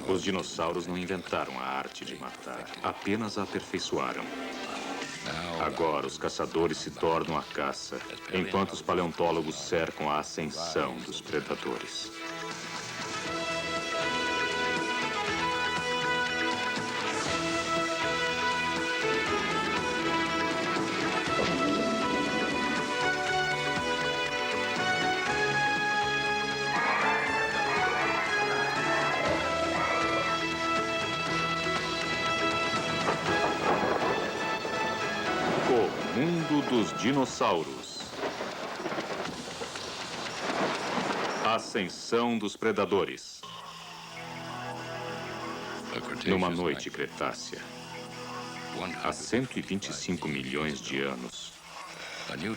Os dinossauros não inventaram a arte de matar, apenas a aperfeiçoaram. Agora, os caçadores se tornam a caça, enquanto os paleontólogos cercam a ascensão dos predadores. O mundo dos dinossauros. Ascensão dos predadores. Numa noite cretácea, há 125 milhões de anos,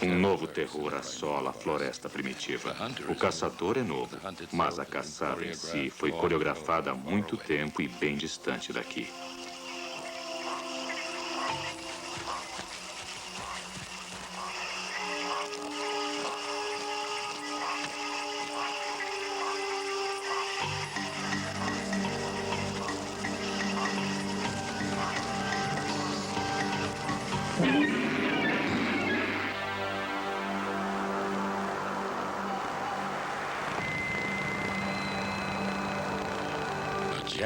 um novo terror assola a floresta primitiva. O caçador é novo, mas a caçada em si foi coreografada há muito tempo e bem distante daqui.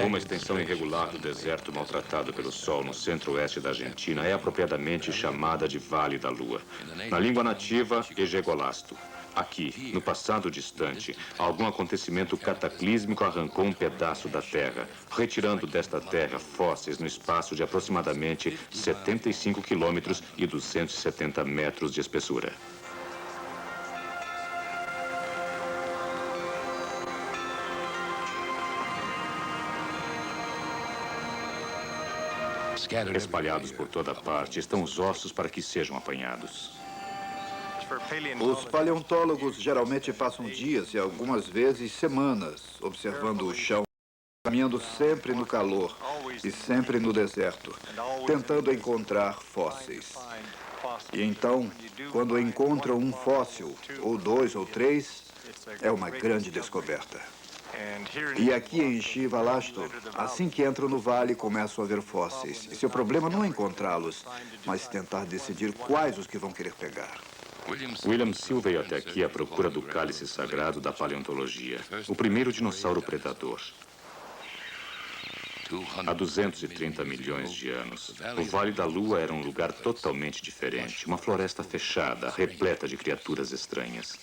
Uma extensão irregular do deserto maltratado pelo sol no centro-oeste da Argentina é apropriadamente chamada de Vale da Lua. Na língua nativa, Egegolasto. Aqui, no passado distante, algum acontecimento cataclísmico arrancou um pedaço da Terra, retirando desta terra fósseis no espaço de aproximadamente 75 quilômetros e 270 metros de espessura. Espalhados por toda parte estão os ossos para que sejam apanhados. Os paleontólogos geralmente passam dias e algumas vezes semanas observando o chão, caminhando sempre no calor e sempre no deserto, tentando encontrar fósseis. E então, quando encontram um fóssil, ou dois ou três, é uma grande descoberta. E aqui em Chivalasto, assim que entram no vale, começam a ver fósseis. E seu problema não é encontrá-los, mas tentar decidir quais os que vão querer pegar. William Seal veio até aqui à procura do cálice sagrado da paleontologia, o primeiro dinossauro predador. Há 230 milhões de anos, o Vale da Lua era um lugar totalmente diferente, uma floresta fechada, repleta de criaturas estranhas.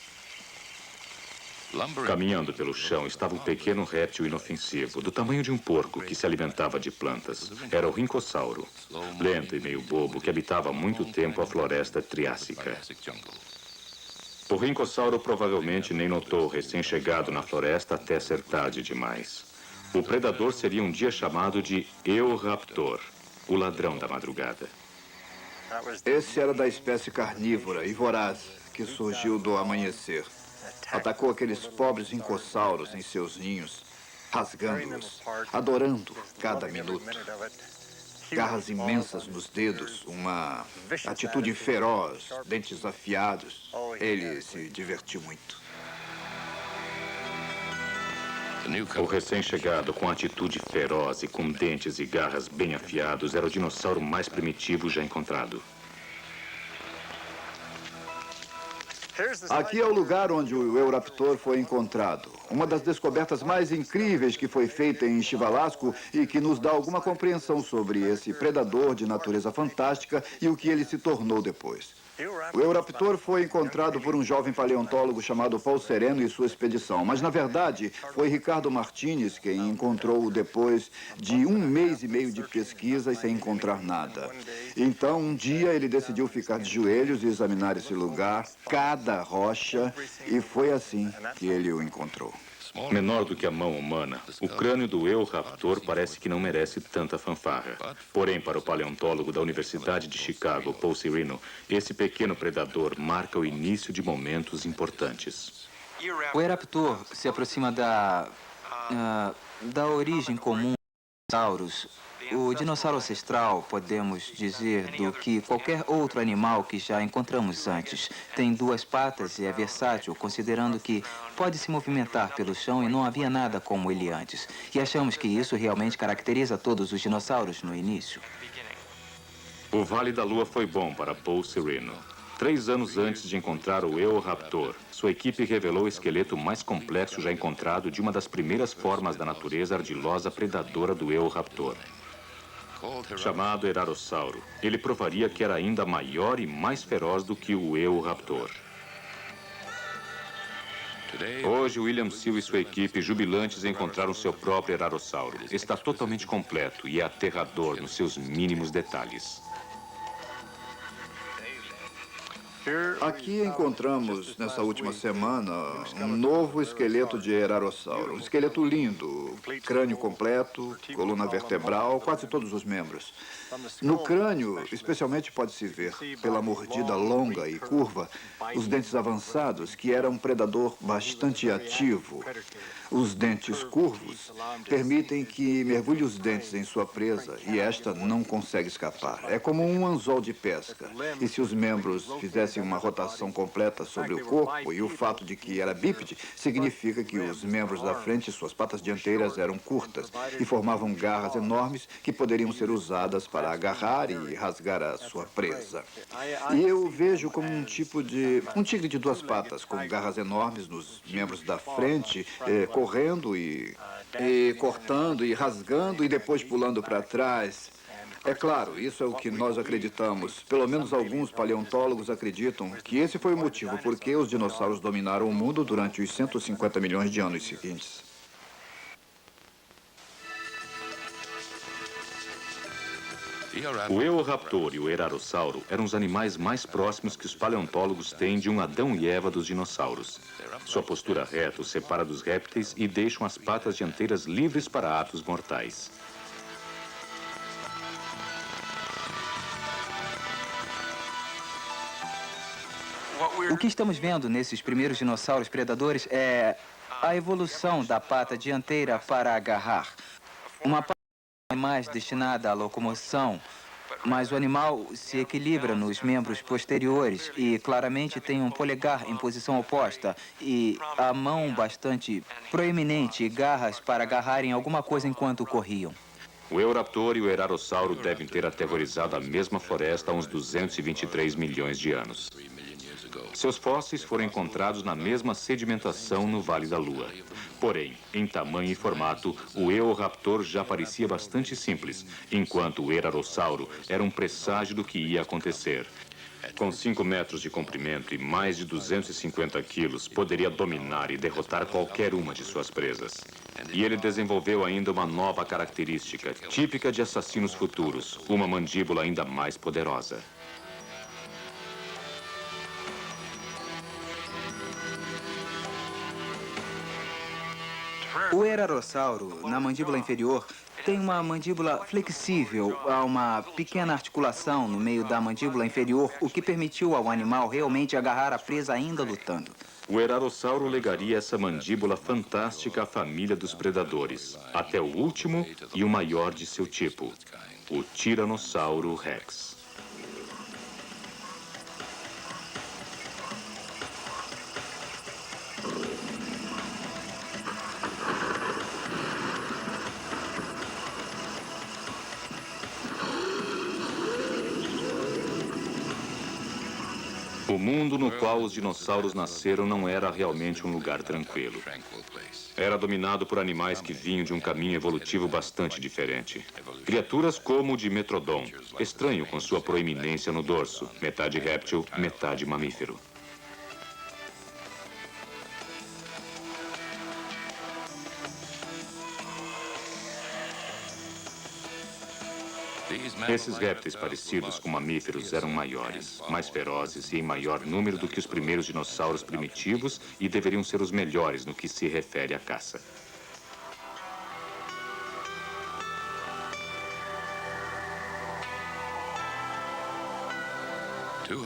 Caminhando pelo chão estava um pequeno réptil inofensivo, do tamanho de um porco, que se alimentava de plantas. Era o rincossauro, lento e meio bobo, que habitava há muito tempo a floresta triássica. O rincossauro provavelmente nem notou o recém-chegado na floresta até ser tarde demais. O predador seria um dia chamado de Eoraptor, o ladrão da madrugada. Esse era da espécie carnívora e voraz, que surgiu do amanhecer. Atacou aqueles pobres incossauros em seus ninhos, rasgando-os, adorando cada minuto. Garras imensas nos dedos, uma atitude feroz, dentes afiados. Ele se divertiu muito. O recém-chegado, com atitude feroz e com dentes e garras bem afiados, era o dinossauro mais primitivo já encontrado. Aqui é o lugar onde o Eoraptor foi encontrado. Uma das descobertas mais incríveis que foi feita em Chivalasto e que nos dá alguma compreensão sobre esse predador de natureza fantástica e o que ele se tornou depois. O Eoraptor foi encontrado por um jovem paleontólogo chamado Paul Sereno e sua expedição, mas na verdade foi Ricardo Martínez quem encontrou-o depois de 1 mês e meio de pesquisa e sem encontrar nada. Então, um dia ele decidiu ficar de joelhos e examinar esse lugar, cada rocha, e foi assim que ele o encontrou. Menor do que a mão humana, o crânio do Eoraptor parece que não merece tanta fanfarra. Porém, para o paleontólogo da Universidade de Chicago, Paul Sereno, esse pequeno predador marca o início de momentos importantes. O Eoraptor se aproxima da origem comum dinossauros, o dinossauro ancestral, podemos dizer, do que qualquer outro animal que já encontramos antes. Tem duas patas e é versátil, considerando que pode se movimentar pelo chão e não havia nada como ele antes. E achamos que isso realmente caracteriza todos os dinossauros no início. O Vale da Lua foi bom para Paul Sereno. 3 anos antes de encontrar o Eoraptor, sua equipe revelou o esqueleto mais complexo já encontrado de uma das primeiras formas da natureza ardilosa predadora do Eoraptor. Chamado Erarossauro, ele provaria que era ainda maior e mais feroz do que o Eoraptor. Hoje, William Seal e sua equipe, jubilantes, encontraram seu próprio Erarossauro. Está totalmente completo e é aterrador nos seus mínimos detalhes. Aqui encontramos, nessa última semana, um novo esqueleto de Erarossauro. Um esqueleto lindo, crânio completo, coluna vertebral, quase todos os membros. No crânio, especialmente, pode-se ver, pela mordida longa e curva, os dentes avançados, que era um predador bastante ativo. Os dentes curvos permitem que mergulhe os dentes em sua presa e esta não consegue escapar. É como um anzol de pesca. E se os membros fizessem uma rotação completa sobre o corpo, e o fato de que era bípede, significa que os membros da frente e suas patas dianteiras eram curtas e formavam garras enormes que poderiam ser usadas para agarrar e rasgar a sua presa. E eu vejo como um tipo de... um tigre de duas patas, com garras enormes nos membros da frente, correndo e cortando e rasgando e depois pulando para trás. É claro, isso é o que nós acreditamos. Pelo menos alguns paleontólogos acreditam que esse foi o motivo por que os dinossauros dominaram o mundo durante os 150 milhões de anos seguintes. O Eoraptor e o Erarossauro eram os animais mais próximos que os paleontólogos têm de um Adão e Eva dos dinossauros. Sua postura reta os separa dos répteis e deixam as patas dianteiras livres para atos mortais. O que estamos vendo nesses primeiros dinossauros predadores é a evolução da pata dianteira para agarrar. Uma pata mais destinada à locomoção, mas o animal se equilibra nos membros posteriores e claramente tem um polegar em posição oposta e a mão bastante proeminente e garras para agarrarem alguma coisa enquanto corriam. O Eoraptor e o Erarossauro devem ter aterrorizado a mesma floresta há uns 223 milhões de anos. Seus fósseis foram encontrados na mesma sedimentação no Vale da Lua. Porém, em tamanho e formato, o Eoraptor já parecia bastante simples, enquanto o Erarossauro era um presságio do que ia acontecer. Com 5 metros de comprimento e mais de 250 quilos, poderia dominar e derrotar qualquer uma de suas presas. E ele desenvolveu ainda uma nova característica, típica de assassinos futuros, uma mandíbula ainda mais poderosa. O Erarossauro, na mandíbula inferior, tem uma mandíbula flexível, há uma pequena articulação no meio da mandíbula inferior, o que permitiu ao animal realmente agarrar a presa ainda lutando. O Erarossauro legaria essa mandíbula fantástica à família dos predadores, até o último e o maior de seu tipo, o Tiranossauro Rex. O mundo no qual os dinossauros nasceram não era realmente um lugar tranquilo. Era dominado por animais que vinham de um caminho evolutivo bastante diferente. Criaturas como o Dimetrodon, estranho com sua proeminência no dorso, metade réptil, metade mamífero. Esses répteis parecidos com mamíferos eram maiores, mais ferozes e em maior número do que os primeiros dinossauros primitivos e deveriam ser os melhores no que se refere à caça.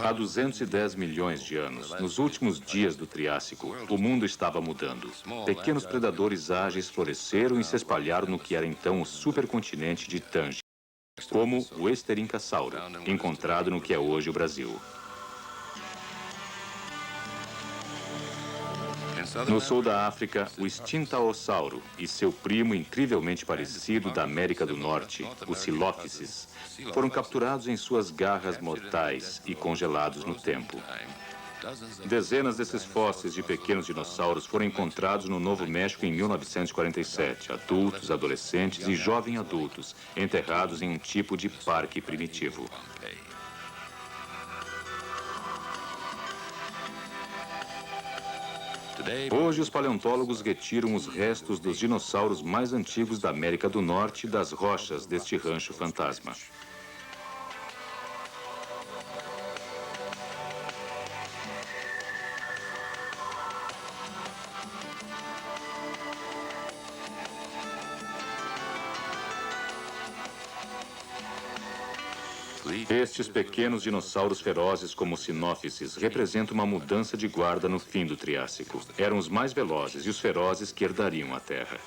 Há 210 milhões de anos, nos últimos dias do Triássico, o mundo estava mudando. Pequenos predadores ágeis floresceram e se espalharam no que era então o supercontinente de Tange, como o Esterincasauro, encontrado no que é hoje o Brasil. No sul da África, o Extintaossauro e seu primo incrivelmente parecido da América do Norte, o Silophysis, foram capturados em suas garras mortais e congelados no tempo. Dezenas desses fósseis de pequenos dinossauros foram encontrados no Novo México em 1947, adultos, adolescentes e jovens adultos, enterrados em um tipo de parque primitivo. Hoje, os paleontólogos retiram os restos dos dinossauros mais antigos da América do Norte das rochas deste rancho fantasma. Estes pequenos dinossauros ferozes como o Sinophysis representam uma mudança de guarda no fim do Triássico. Eram os mais velozes e os ferozes que herdariam a Terra.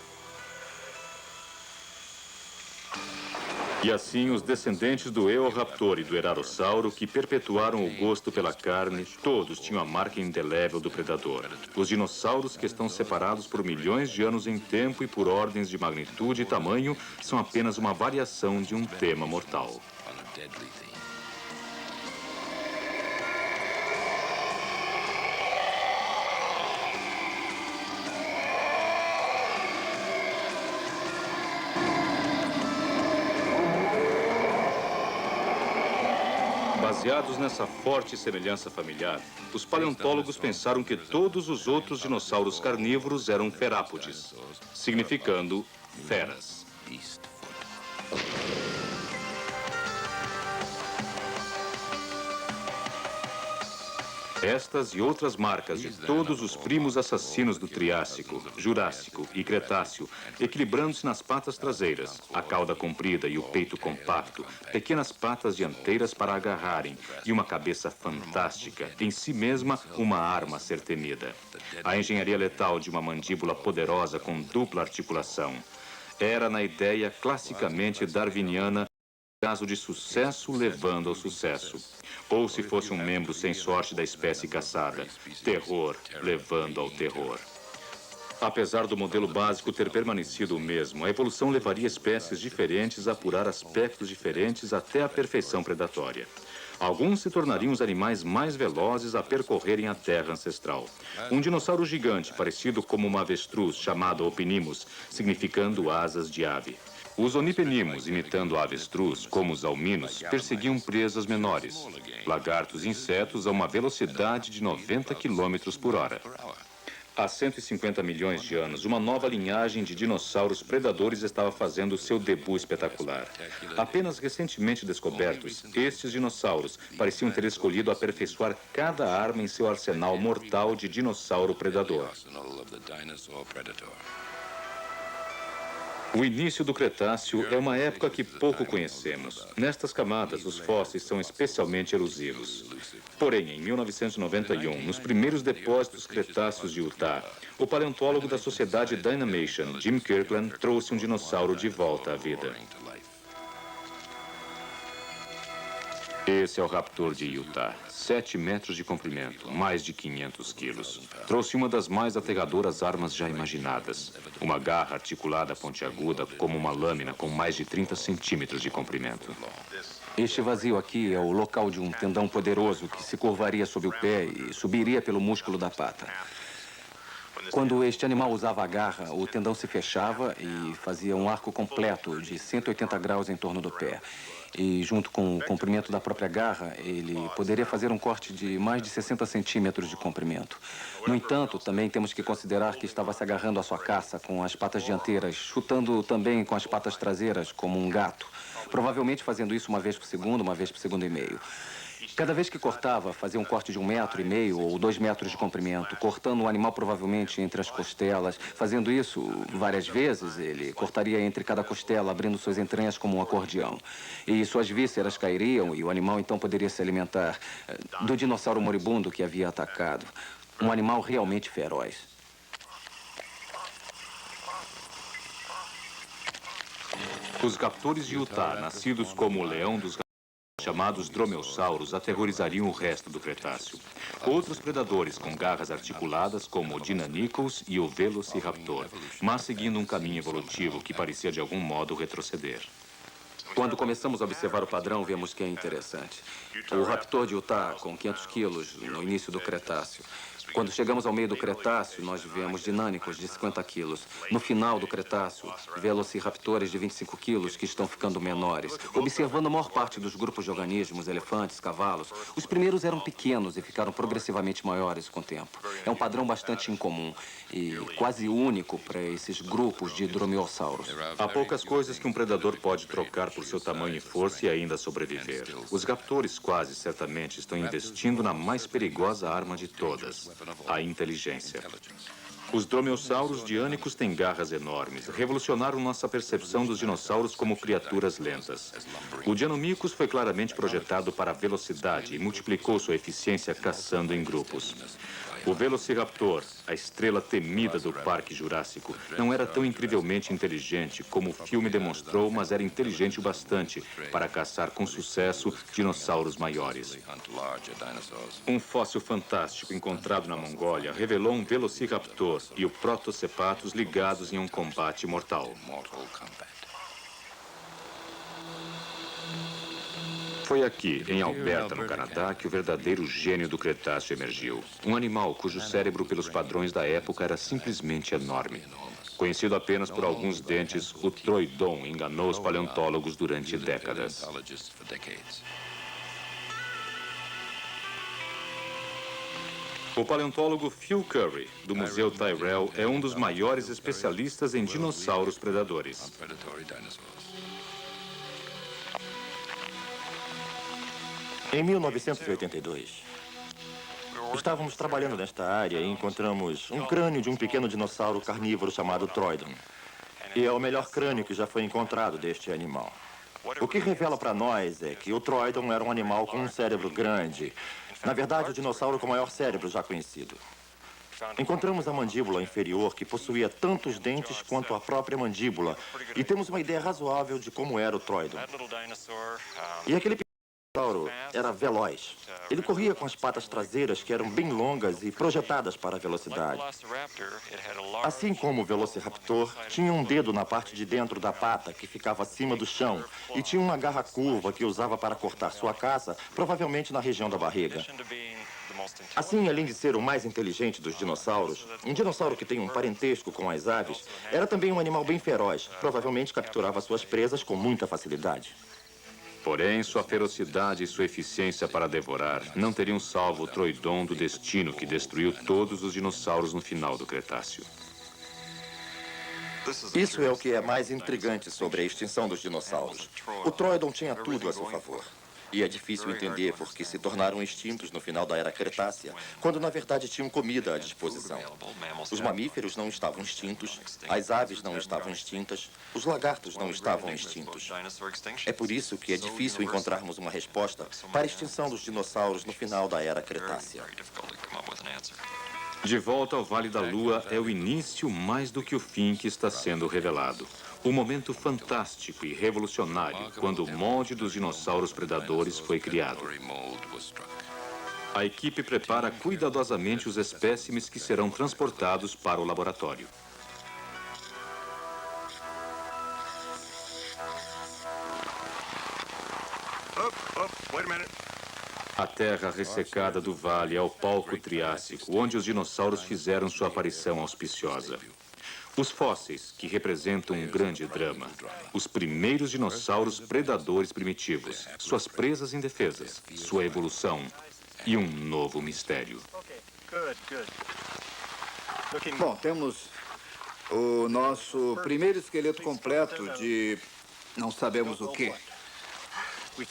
E assim, os descendentes do Eoraptor e do Erarossauro, que perpetuaram o gosto pela carne, todos tinham a marca indelével do predador. Os dinossauros, que estão separados por milhões de anos em tempo e por ordens de magnitude e tamanho, são apenas uma variação de um tema mortal. Baseados nessa forte semelhança familiar, os paleontólogos pensaram que todos os outros dinossauros carnívoros eram ferápodes, significando feras. Estas e outras marcas de todos os primos assassinos do Triássico, Jurássico e Cretáceo, equilibrando-se nas patas traseiras, a cauda comprida e o peito compacto, pequenas patas dianteiras para agarrarem e uma cabeça fantástica, em si mesma uma arma a ser temida. A engenharia letal de uma mandíbula poderosa com dupla articulação. Era na ideia classicamente darwiniana, caso de sucesso levando ao sucesso. Ou se fosse um membro sem sorte da espécie caçada, terror levando ao terror. Apesar do modelo básico ter permanecido o mesmo, a evolução levaria espécies diferentes a apurar aspectos diferentes até a perfeição predatória. Alguns se tornariam os animais mais velozes a percorrerem a terra ancestral. Um dinossauro gigante, parecido como uma avestruz, chamado Opinimus, significando asas de ave. Os onipenimos, imitando a avestruz, como os alminos, perseguiam presas menores, lagartos e insetos a uma velocidade de 90 km por hora. Há 150 milhões de anos, uma nova linhagem de dinossauros predadores estava fazendo seu debut espetacular. Apenas recentemente descobertos, estes dinossauros pareciam ter escolhido aperfeiçoar cada arma em seu arsenal mortal de dinossauro predador. O início do Cretáceo é uma época que pouco conhecemos. Nestas camadas, os fósseis são especialmente elusivos. Porém, em 1991, nos primeiros depósitos cretáceos de Utah, o paleontólogo da Sociedade Dynamation, Jim Kirkland, trouxe um dinossauro de volta à vida. Esse é o Raptor de Utah, 7 metros de comprimento, mais de 500 quilos. Trouxe uma das mais aterradoras armas já imaginadas. Uma garra articulada pontiaguda como uma lâmina com mais de 30 centímetros de comprimento. Este vazio aqui é o local de um tendão poderoso que se curvaria sob o pé e subiria pelo músculo da pata. Quando este animal usava a garra, o tendão se fechava e fazia um arco completo de 180 graus em torno do pé. E junto com o comprimento da própria garra, ele poderia fazer um corte de mais de 60 centímetros de comprimento. No entanto, também temos que considerar que estava se agarrando à sua caça com as patas dianteiras, chutando também com as patas traseiras, como um gato. Provavelmente fazendo isso uma vez por segundo e meio. Cada vez que cortava, fazia um corte de 1,5 metro ou 2 metros de comprimento, cortando o animal provavelmente entre as costelas. Fazendo isso várias vezes, ele cortaria entre cada costela, abrindo suas entranhas como um acordeão. E suas vísceras cairiam e o animal então poderia se alimentar do dinossauro moribundo que havia atacado. Um animal realmente feroz. Os raptores de Utah, nascidos como o leão dos chamados dromeossauros, aterrorizariam o resto do Cretáceo. Outros predadores com garras articuladas, como o Deinonychus e o Velociraptor, mas seguindo um caminho evolutivo que parecia de algum modo retroceder. Quando começamos a observar o padrão, vemos que é interessante. O raptor de Utah, com 500 quilos no início do Cretáceo. Quando chegamos ao meio do Cretáceo, nós vemos dinânicos de 50 quilos. No final do Cretáceo, velociraptores de 25 quilos que estão ficando menores. Observando a maior parte dos grupos de organismos, elefantes, cavalos, os primeiros eram pequenos e ficaram progressivamente maiores com o tempo. É um padrão bastante incomum e quase único para esses grupos de dromeossauros. Há poucas coisas que um predador pode trocar por seu tamanho e força e ainda sobreviver. Os raptores quase certamente estão investindo na mais perigosa arma de todas, a inteligência. Os dromeossauros diânicos têm garras enormes. Revolucionaram nossa percepção dos dinossauros como criaturas lentas. O Deinonychus foi claramente projetado para a velocidade e multiplicou sua eficiência caçando em grupos. O Velociraptor, a estrela temida do Parque Jurássico, não era tão incrivelmente inteligente como o filme demonstrou, mas era inteligente o bastante para caçar com sucesso dinossauros maiores. Um fóssil fantástico encontrado na Mongólia revelou um Velociraptor e o Protocepatus ligados em um combate mortal. Foi aqui, em Alberta, no Canadá, que o verdadeiro gênio do Cretáceo emergiu. Um animal cujo cérebro, pelos padrões da época, era simplesmente enorme. Conhecido apenas por alguns dentes, o Troodon enganou os paleontólogos durante décadas. O paleontólogo Phil Curry, do Museu Tyrrell, é um dos maiores especialistas em dinossauros predadores. Em 1982, estávamos trabalhando nesta área e encontramos um crânio de um pequeno dinossauro carnívoro chamado Troodon. E é o melhor crânio que já foi encontrado deste animal. O que revela para nós é que o Troodon era um animal com um cérebro grande. Na verdade, o dinossauro com o maior cérebro já conhecido. Encontramos a mandíbula inferior, que possuía tantos dentes quanto a própria mandíbula. E temos uma ideia razoável de como era o Troodon. E aquele dinossauro era veloz. Ele corria com as patas traseiras, que eram bem longas e projetadas para a velocidade. Assim como o Velociraptor, tinha um dedo na parte de dentro da pata, que ficava acima do chão, e tinha uma garra curva que usava para cortar sua caça, provavelmente na região da barriga. Assim, além de ser o mais inteligente dos dinossauros, um dinossauro que tem um parentesco com as aves, era também um animal bem feroz. Provavelmente capturava suas presas com muita facilidade. Porém, sua ferocidade e sua eficiência para devorar não teriam salvo o Troodon do destino que destruiu todos os dinossauros no final do Cretáceo. Isso é o que é mais intrigante sobre a extinção dos dinossauros. O Troodon tinha tudo a seu favor. E é difícil entender por que se tornaram extintos no final da Era Cretácea, quando na verdade tinham comida à disposição. Os mamíferos não estavam extintos, as aves não estavam extintas, os lagartos não estavam extintos. É por isso que é difícil encontrarmos uma resposta para a extinção dos dinossauros no final da Era Cretácea. De volta ao Vale da Lua é o início mais do que o fim que está sendo revelado. Um momento fantástico e revolucionário quando o molde dos dinossauros predadores foi criado. A equipe prepara cuidadosamente os espécimes que serão transportados para o laboratório. A terra ressecada do vale é o palco triássico, onde os dinossauros fizeram sua aparição auspiciosa. Os fósseis, que representam um grande drama. Os primeiros dinossauros predadores primitivos, suas presas indefesas, sua evolução e um novo mistério. Bom, temos o nosso primeiro esqueleto completo de não sabemos o quê.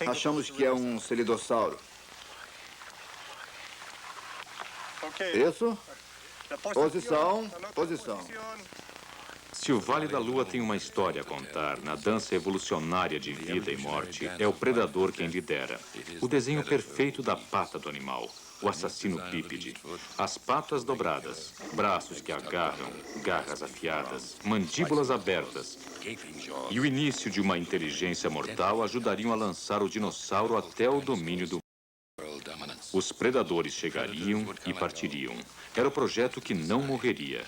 Achamos que é um celidossauro. Isso. Posição, posição. Se o Vale da Lua tem uma história a contar na dança evolucionária de vida e morte, é o predador quem lidera. O desenho perfeito da pata do animal, o assassino bípede. As patas dobradas, braços que agarram, garras afiadas, mandíbulas abertas. E o início de uma inteligência mortal ajudariam a lançar o dinossauro até o domínio do mundo. Os predadores chegariam e partiriam. Era o projeto que não morreria.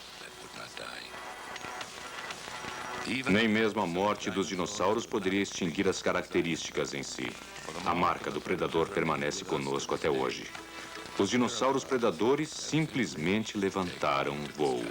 Nem mesmo a morte dos dinossauros poderia extinguir as características em si. A marca do predador permanece conosco até hoje. Os dinossauros predadores simplesmente levantaram voo.